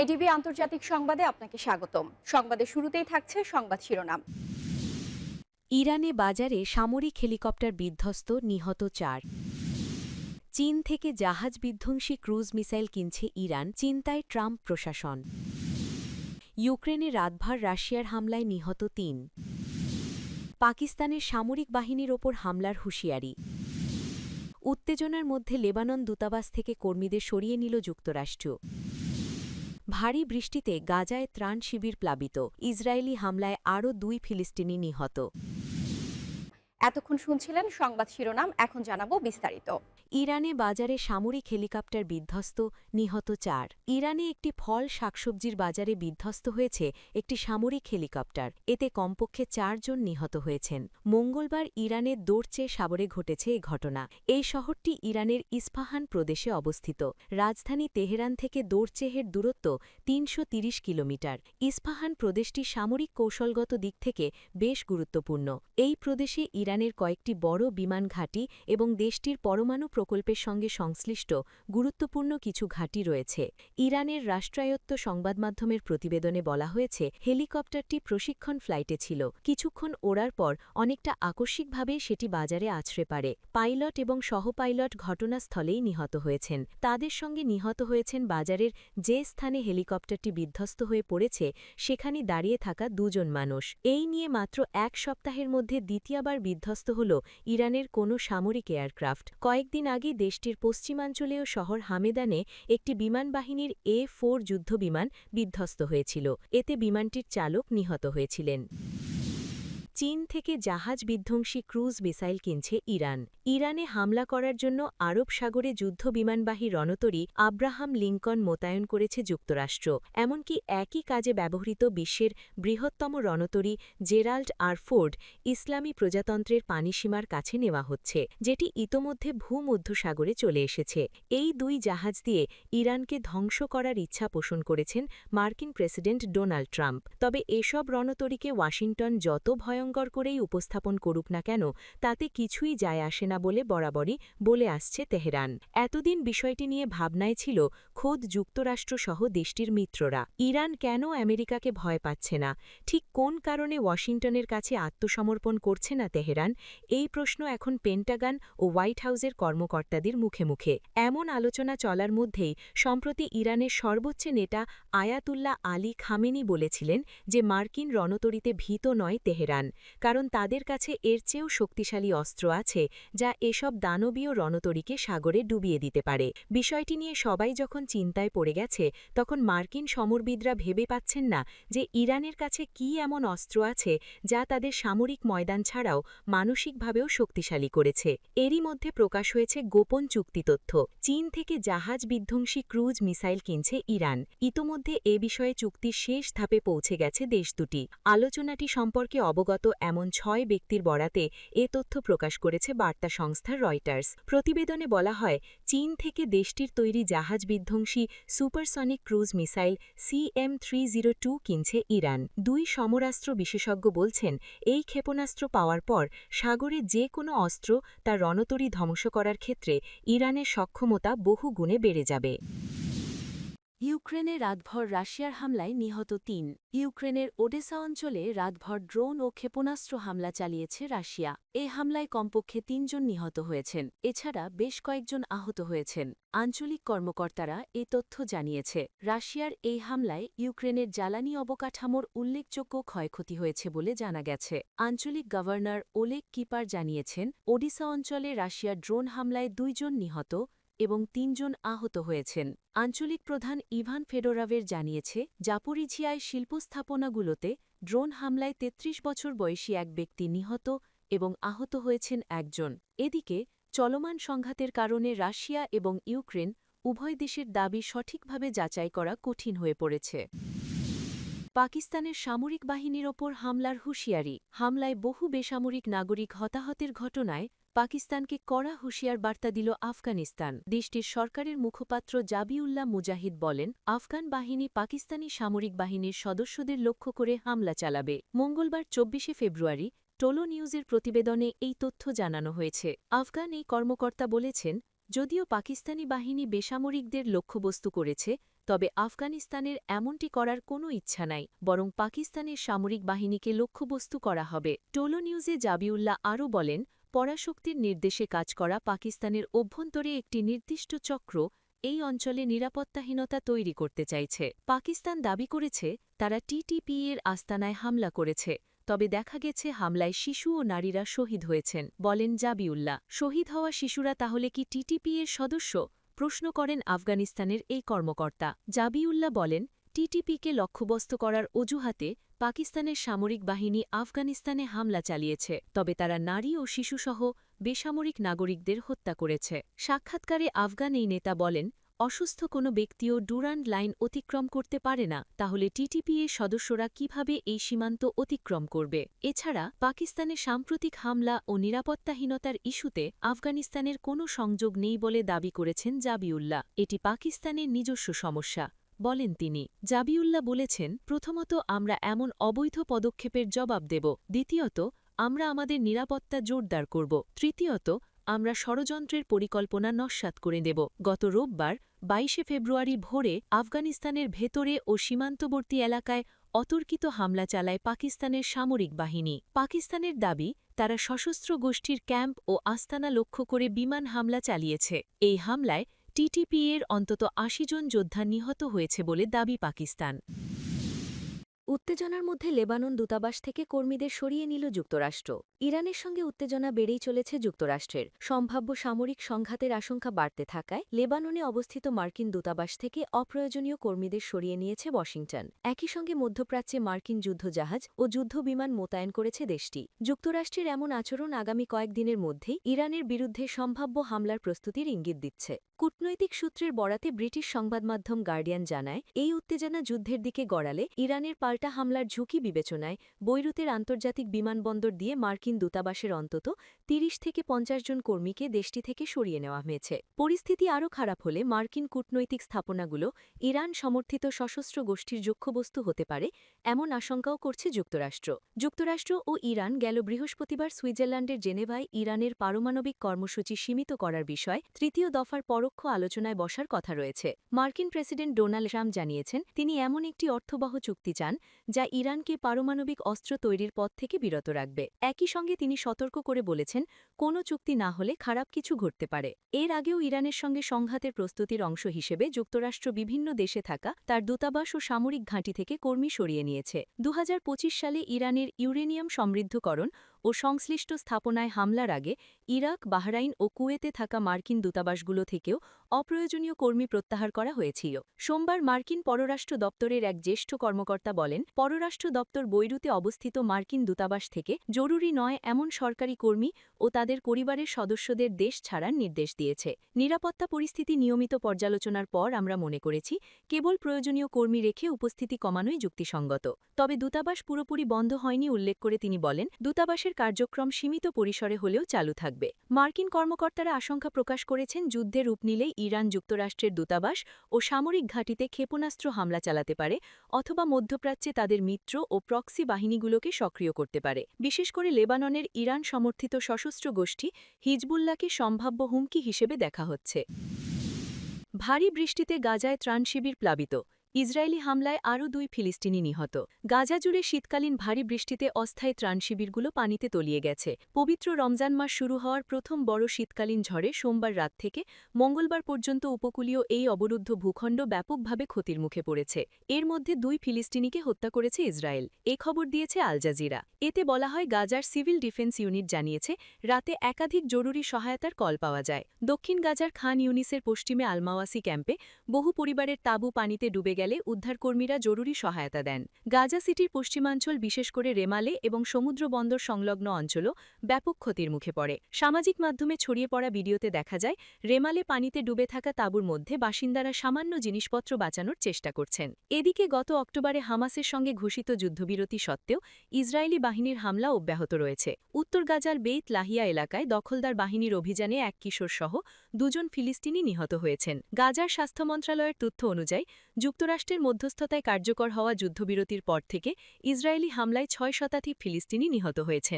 ADB আন্তর্জাতিক সংবাদে আপনাকে স্বাগতম। সংবাদের শুরুতেই থাকছে সংবাদ শিরোনাম। ইরানে বাজারে সামরিক হেলিকপ্টার বিধ্বস্ত, নিহত ৪। চীন থেকে জাহাজ বিধ্বংসী ক্রুজ মিসাইল কিনছে ইরান, চিন্তায় ট্রাম্প প্রশাসন। ইউক্রেনে রাতভর রাশিয়ার হামলায় নিহত ৩। পাকিস্তানের সামরিক বাহিনীর ওপর হামলার হুঁশিয়ারি। উত্তেজনার মধ্যে লেবানন দূতাবাস থেকে কর্মীদের সরিয়ে নিল যুক্তরাষ্ট্র। ভারী বৃষ্টিতে গাজায় ত্রাণ শিবির প্লাবিত, ইসরায়েলি হামলায় আরও ২ ফিলিস্তিনি নিহত। এতক্ষণ শুনছিলেন সংবাদ শিরোনাম, এখন জানাবো বিস্তারিত। ইরানে বাজারে সামরিক হেলিকপ্টার বিধ্বস্ত, নিহত ৪। ইরানে একটি ফল শাকসবজির বাজারে বিধ্বস্ত হয়েছে একটি সামরিক হেলিকপ্টার। এতে কমপক্ষে ৪ জন নিহত হয়েছেন। মঙ্গলবার ইরানের দোরচে সাগরে ঘটেছে এ ঘটনা। এই শহরটি ইরানের ইস্পাহান প্রদেশে অবস্থিত। রাজধানী তেহরান থেকে দোরচেহের দূরত্ব ৩৩০ কিলোমিটার। ইস্পাহান প্রদেশটি সামরিক কৌশলগত দিক থেকে বেশ গুরুত্বপূর্ণ। এই প্রদেশে ইরানের কয়েকটি বড় বিমান ঘাঁটি এবং দেশটির পরমাণু প্রকল্পের সঙ্গে সংশ্লিষ্ট গুরুত্বপূর্ণ কিছু ঘাঁটি রয়েছে। ইরানের রাষ্ট্রায়ত্ত সংবাদমাধ্যমের প্রতিবেদনে বলা হয়েছে, হেলিকপ্টারটি প্রশিক্ষণ ফ্লাইটে ছিল। কিছুক্ষণ ওড়ার পর অনেকটা আকস্মিকভাবে সেটি বাজারে আছড়ে পড়ে। পাইলট এবং সহপাইলট ঘটনাস্থলেই নিহত হয়েছেন। তাদের সঙ্গে নিহত হয়েছেন বাজারের যে স্থানে হেলিকপ্টারটি বিধ্বস্ত হয়ে পড়েছে সেখানে দাঁড়িয়ে থাকা ২ জন মানুষ। এই নিয়ে মাত্র ১ সপ্তাহের মধ্যে দ্বিতীয়বার বিধ্বস্ত হল ইরানের কোনো সামরিক এয়ারক্রাফট। কয়েকদিন আগে দেশটির পশ্চিমাঞ্চলীয় শহর হামেদানে একটি বিমানবাহিনীর A-4 যুদ্ধবিমান বিধ্বস্ত হয়েছিল। এতে বিমানটির চালক নিহত হয়েছিলেন। চীন থেকে জাহাজ বিধ্বংসী ক্রুজ মিসাইল কিনছে ইরান। ইরানে হামলা করার জন্য আরব সাগরে যুদ্ধ বিমানবাহী রণতরী আব্রাহাম লিঙ্কন মোতায়েন করেছে যুক্তরাষ্ট্র। এমনকি একই কাজে ব্যবহৃত বিশ্বের বৃহত্তম রণতরী জেরাল্ড আর ফোর্ড ইসলামী প্রজাতন্ত্রের পানিসীমার কাছে নেওয়া হচ্ছে, যেটি ইতোমধ্যে ভূমধ্যসাগরে চলে এসেছে। এই ২ জাহাজ দিয়ে ইরানকে ধ্বংস করার ইচ্ছা পোষণ করেছেন মার্কিন প্রেসিডেন্ট ডোনাল্ড ট্রাম্প। তবে এসব রণতরীকে ওয়াশিংটন যত ভয়ঙ্কর করেই উপস্থাপন করুক না কেন, তাতে কিছুই যায় আসে না বলে বরাবরই বলে আসছে তেহরান। এতদিন বিষয়টি নিয়ে ভাবনায় ছিল খোদ যুক্তরাষ্ট্রসহ দেশটির মিত্ররা। ইরান কেন আমেরিকাকে ভয় পাচ্ছে না? ঠিক কোন কারণে ওয়াশিংটনের কাছে আত্মসমর্পণ করছে না তেহরান? এই প্রশ্ন এখন পেন্টাগন ও হোয়াইট হাউসের কর্মকর্তাদের মুখে মুখে। এমন আলোচনা চলার মধ্যেই সম্প্রতি ইরানের সর্বোচ্চ নেতা আয়াতুল্লাহ আলী খামেনি বলেছিলেন যে মার্কিন রণতরীতে ভীত নয় তেহরান, কারণ তাদের কাছে এর চেয়েও শক্তিশালী অস্ত্র আছে যা এসব দানবীয় রণতরীকে সাগরে ডুবিয়ে দিতে পারে। বিষয়টি নিয়ে সবাই যখন চিন্তায় পড়ে গেছে, তখন মার্কিন সমরবিদরা ভেবে পাচ্ছেন না যে ইরানের কাছে কী এমন অস্ত্র আছে যা তাদের সামরিক ময়দান ছাড়াও মানসিকভাবেও শক্তিশালী করেছে। এরই মধ্যে প্রকাশ হয়েছে গোপন চুক্তি তথ্য। চীন থেকে জাহাজ বিধ্বংসী ক্রুজ মিসাইল কিনছে ইরান। ইতোমধ্যে এ বিষয়ে চুক্তির শেষ ধাপে পৌঁছে গেছে দেশ দুটি। আলোচনাটি সম্পর্কে অবগত এমন ৬ ব্যক্তির বরাতে এ তথ্য প্রকাশ করেছে বার্তা সংস্থা রয়টার্স। প্রতিবেদনে বলা হয়, চীন থেকে দেশটির তৈরি জাহাজ বিধ্বংসী সুপারসনিক ক্রুজ মিসাইল CM-302 কিনছে ইরান। ২ সমরাস্ত্র বিশেষজ্ঞ বলছেন, এই ক্ষেপণাস্ত্র পাওয়ার পর সাগরে যে কোনো অস্ত্র তার রণতরী ধ্বংস করার ক্ষেত্রে ইরানের সক্ষমতা বহু গুণে বেড়ে যাবে। ইউক্রেনে রাতভর রাশিয়ার হামলায় নিহত ৩। ইউক্রেনের ওডেসা অঞ্চলে রাতভর ড্রোন ও ক্ষেপণাস্ত্র হামলা চালিয়েছে রাশিয়া। এ হামলায় কমপক্ষে ৩ জন নিহত হয়েছেন। এছাড়া বেশ কয়েকজন আহত হয়েছেন। আঞ্চলিক কর্মকর্তারা এ তথ্য জানিয়েছে। রাশিয়ার এই হামলায় ইউক্রেনের জ্বালানি অবকাঠামোর উল্লেখযোগ্য ক্ষয়ক্ষতি হয়েছে বলে জানা গেছে। আঞ্চলিক গভর্নর ওলেগ কিপার জানিয়েছেন, ওডিসা অঞ্চলে রাশিয়ার ড্রোন হামলায় ২ জন নিহত এবং ৩ জন আহত হয়েছেন। আঞ্চলিক প্রধান ইভান ফেডোরাভের জানিয়েছে, জাপোরিঝিয়ায় শিল্পস্থাপনাগুলোতে ড্রোন হামলায় ৩৩ বছর বয়সী এক ব্যক্তি নিহত এবং আহত হয়েছেন একজন। এদিকে চলমান সংঘাতের কারণে রাশিয়া এবং ইউক্রেন উভয় দেশের দাবি সঠিকভাবে যাচাই করা কঠিন হয়ে পড়েছে। পাকিস্তানের সামরিক বাহিনীর ওপর হামলার হুঁশিয়ারি। হামলায় বহু বেসামরিক নাগরিক হতাহতের ঘটনায় পাকিস্তানকে কড়া হুঁশিয়ার বার্তা দিল আফগানিস্তান। দেশটির সরকারের মুখপাত্র জাবিউল্লাহ মুজাহিদ বলেন, আফগান বাহিনী পাকিস্তানি সামরিক বাহিনীর সদস্যদের লক্ষ্য করে হামলা চালাবে। মঙ্গলবার ২৪শে ফেব্রুয়ারি টোলো নিউজের প্রতিবেদনে এই তথ্য জানানো হয়েছে। আফগান এই কর্মকর্তা বলেছেন, যদিও পাকিস্তানি বাহিনী বেসামরিকদের লক্ষ্যবস্তু করেছে, তবে আফগানিস্তানের এমনটি করার কোনো ইচ্ছা নাই, বরং পাকিস্তানের সামরিক বাহিনীকে লক্ষ্যবস্তু করা হবে। টোলো নিউজে জাবিউল্লাহ আরও বলেন, পরাশক্তির নির্দেশে কাজ করা পাকিস্তানের অভ্যন্তরে একটি নির্দিষ্ট চক্র এই অঞ্চলে নিরাপত্তাহীনতা তৈরি করতে চাইছে। পাকিস্তান দাবি করেছে তারা টিটিপি-এর আস্তানায় হামলা করেছে, তবে দেখা গেছে হামলায় শিশু ও নারীরা শহীদ হয়েছেন, বলেন জাবিউল্লাহ। শহীদ হওয়া শিশুরা তাহলে কি টিটিপি-এর সদস্য, প্রশ্ন করেন আফগানিস্তানের এই কর্মকর্তা। জাবিউল্লাহ বলেন, টিটিপিকে লক্ষ্যবস্তু করার অজুহাতে পাকিস্তানের সামরিক বাহিনী আফগানিস্তানে হামলা চালিয়েছে, তবে তারা নারী ও শিশুসহ বেসামরিক নাগরিকদের হত্যা করেছে। সাক্ষাৎকারে আফগান এই নেতা বলেন, অসুস্থ কোনো ব্যক্তিও ডুরান্ড লাইন অতিক্রম করতে পারে না, তাহলে টিটিপি-এর সদস্যরা কিভাবে এই সীমান্ত অতিক্রম করবে? এছাড়া পাকিস্তানের সাম্প্রতিক হামলা ও নিরাপত্তাহীনতার ইস্যুতে আফগানিস্তানের কোনো সংযোগ নেই বলে দাবি করেছেন জাবিউল্লাহ। এটি পাকিস্তানের নিজস্ব সমস্যা, বলেন তিনি। জাবিউল্লাহ বলেছেন, প্রথমত আমরা এমন অবৈধ পদক্ষেপের জবাব দেব, দ্বিতীয়ত আমরা আমাদের নিরাপত্তা জোরদার করব, তৃতীয়ত আমরা ষড়যন্ত্রের পরিকল্পনা নস্যাৎ করে দেব। গত রোববার ২২ ফেব্রুয়ারি ভোরে আফগানিস্তানের ভেতরে ও সীমান্তবর্তী এলাকায় অতর্কিত হামলা চালায় পাকিস্তানের সামরিক বাহিনী। পাকিস্তানের দাবি, তারা সশস্ত্র গোষ্ঠীর ক্যাম্প ও আস্তানা লক্ষ্য করে বিমান হামলা চালিয়েছে। এই হামলায় টিটিপি-এর অন্তত ৮০ জন যোদ্ধা নিহত হয়েছে বলে দাবি পাকিস্তান। উত্তেজনার মধ্যে লেবানন দূতাবাস থেকে কর্মীদের সরিয়ে নিল যুক্তরাষ্ট্র। ইরানের সঙ্গে উত্তেজনা বেড়েই চলেছে যুক্তরাষ্ট্রের। সম্ভাব্য সামরিক সংঘাতের আশঙ্কা বাড়তে থাকায় লেবাননে অবস্থিত মার্কিন দূতাবাস থেকে অপ্রয়োজনীয় কর্মীদের সরিয়ে নিয়েছে ওয়াশিংটন। একই সঙ্গে মধ্যপ্রাচ্যে মার্কিন যুদ্ধজাহাজ ও যুদ্ধবিমান মোতায়েন করেছে দেশটি। যুক্তরাষ্ট্রের এমন আচরণ আগামী কয়েকদিনের মধ্যেই ইরানের বিরুদ্ধে সম্ভাব্য হামলার প্রস্তুতির ইঙ্গিত দিচ্ছে। কূটনৈতিক সূত্রের বরাতে ব্রিটিশ সংবাদমাধ্যম গার্ডিয়ান জানায়, এই উত্তেজনা যুদ্ধের দিকে গড়ালে ইরানের পাল্টা হামলার ঝুঁকি বিবেচনায় বৈরুতের আন্তর্জাতিক বিমানবন্দর দিয়ে মার্কিন দূতাবাসের অন্তত ৩০ থেকে ৫০ জন কর্মীকে দেশটি থেকে সরিয়ে নেওয়া হয়েছে। পরিস্থিতি আরও খারাপ হলে মার্কিন কূটনৈতিক স্থাপনাগুলো ইরান সমর্থিত সশস্ত্র গোষ্ঠীর লক্ষ্যবস্তু হতে পারে, এমন আশঙ্কাও করছে যুক্তরাষ্ট্র। যুক্তরাষ্ট্র ও ইরান গেল বৃহস্পতিবার সুইজারল্যান্ডের জেনেভায় ইরানের পারমাণবিক কর্মসূচি সীমিত করার বিষয় তৃতীয় দফার পরোক্ষ আলোচনায় বসার কথা রয়েছে। মার্কিন প্রেসিডেন্ট ডোনাল্ড ট্রাম্প জানিয়েছেন, তিনি এমন একটি অর্থবহ চুক্তি চান যা ইরানকে পারমাণবিক অস্ত্র তৈরির পথ থেকে বিরত রাখবে। একই সঙ্গে তিনি সতর্ক করে বলেছেন, কোনো চুক্তি না হলে খারাপ কিছু ঘটতে পারে। এর আগেও ইরানের সঙ্গে সংঘাতের প্রস্তুতির অংশ হিসেবে যুক্তরাষ্ট্র বিভিন্ন দেশে থাকা তার দূতাবাস ও সামরিক ঘাঁটি থেকে কর্মী সরিয়ে নিয়েছে। ২০২৫ সালে ইরানের ইউরেনিয়াম সমৃদ্ধকরণ ও সংশ্লিষ্ট স্থাপনায় হামলার আগে ইরাক, বাহরাইন ও কুয়েতে থাকা মার্কিন দূতাবাসগুলো থেকেও অপ্রয়োজনীয় কর্মী প্রত্যাহার করা হয়েছিল। সোমবার মার্কিন পররাষ্ট্র দপ্তরের এক জ্যেষ্ঠ কর্মকর্তা বলেন, পররাষ্ট্র দপ্তর বৈরুতে অবস্থিত মার্কিন দূতাবাস থেকে জরুরি নয় এমন সরকারি কর্মী ও তাদের পরিবারের সদস্যদের দেশ ছাড়ার নির্দেশ দিয়েছে। নিরাপত্তা পরিস্থিতি নিয়মিত পর্যালোচনার পর আমরা মনে করেছি, কেবল প্রয়োজনীয় কর্মী রেখে উপস্থিতি কমানোই যুক্তিসঙ্গত। তবে দূতাবাস পুরোপুরি বন্ধ হয়নি উল্লেখ করে তিনি বলেন, দূতাবাসের কার্যক্রম সীমিত পরিসরে হলেও চালু থাকবে। মার্কিন কর্মকর্তারা আশঙ্কা প্রকাশ করেছেন, যুদ্ধে রূপ নিলেই ইরান যুক্তরাষ্ট্রের দূতাবাস ও সামরিক ঘাঁটিতে ক্ষেপণাস্ত্র হামলা চালাতে পারে, অথবা মধ্যপ্রাচ্যে তাদের মিত্র ও প্রক্সি বাহিনীগুলোকে সক্রিয় করতে পারে। বিশেষ করে লেবাননের ইরান সমর্থিত সশস্ত্র গোষ্ঠী হিজবুল্লাহকে সম্ভাব্য হুমকি হিসেবে দেখা হচ্ছে। ভারী বৃষ্টিতে গাজায় ত্রাণ শিবির প্লাবিত। ইসরায়েলি হামলায় আরও ২ ফিলিস্তিনি নিহত। গাজা জুড়ে শীতকালীন ভারী বৃষ্টিতে অস্থায়ী ত্রাণ শিবিরগুলো পানিতে তলিয়ে গেছে। পবিত্র রমজান মাস শুরু হওয়ার প্রথম বড় শীতকালীন ঝড়ে সোমবার রাত থেকে মঙ্গলবার পর্যন্ত উপকূলীয় এই অবরুদ্ধ ভূখণ্ড ব্যাপকভাবে ক্ষতির মুখে পড়েছে। এর মধ্যে ২ ফিলিস্তিনিকে হত্যা করেছে ইসরায়েল, এ খবর দিয়েছে আল জাজিরা। এতে বলা হয়, গাজার সিভিল ডিফেন্স ইউনিট জানিয়েছে, রাতে একাধিক জরুরি সহায়তার কল পাওয়া যায়। দক্ষিণ গাজার খান ইউনিসের পশ্চিমে আলমাওয়াসি ক্যাম্পে বহু পরিবারের তাঁবু পানিতে ডুবে গেলে উদ্ধারকর্মীরা জরুরি সহায়তা দেন। গাজা সিটির পশ্চিমাঞ্চল, বিশেষ করে রেমালে এবং সমুদ্র বন্দর সংলগ্ন অঞ্চলও ব্যাপক ক্ষতির মুখে পড়ে। সামাজিক মাধ্যমে ছড়িয়ে পড়া ভিডিওতে দেখা যায়, রেমালে পানিতে ডুবে থাকা তাঁবুর মধ্যে বাসিন্দারা সামান্য জিনিসপত্র বাঁচানোর চেষ্টা করছেন। এদিকে গত অক্টোবরে হামাসের সঙ্গে ঘোষিত যুদ্ধবিরতি সত্ত্বেও ইসরায়েলি বাহিনীর হামলা অব্যাহত রয়েছে। উত্তর গাজার বেইত লাহিয়া এলাকায় দখলদার বাহিনীর অভিযানে এক কিশোরসহ ২ জন ফিলিস্তিনি নিহত হয়েছেন। গাজার স্বাস্থ্য মন্ত্রণালয়ের তথ্য অনুযায়ী, যুক্তরাষ্ট্রের মধ্যস্থতায় কার্যকর হওয়া যুদ্ধবিরতির পর থেকে ইসরায়েলি হামলায় ৬ শতাধিক ফিলিস্তিনি নিহত হয়েছেন।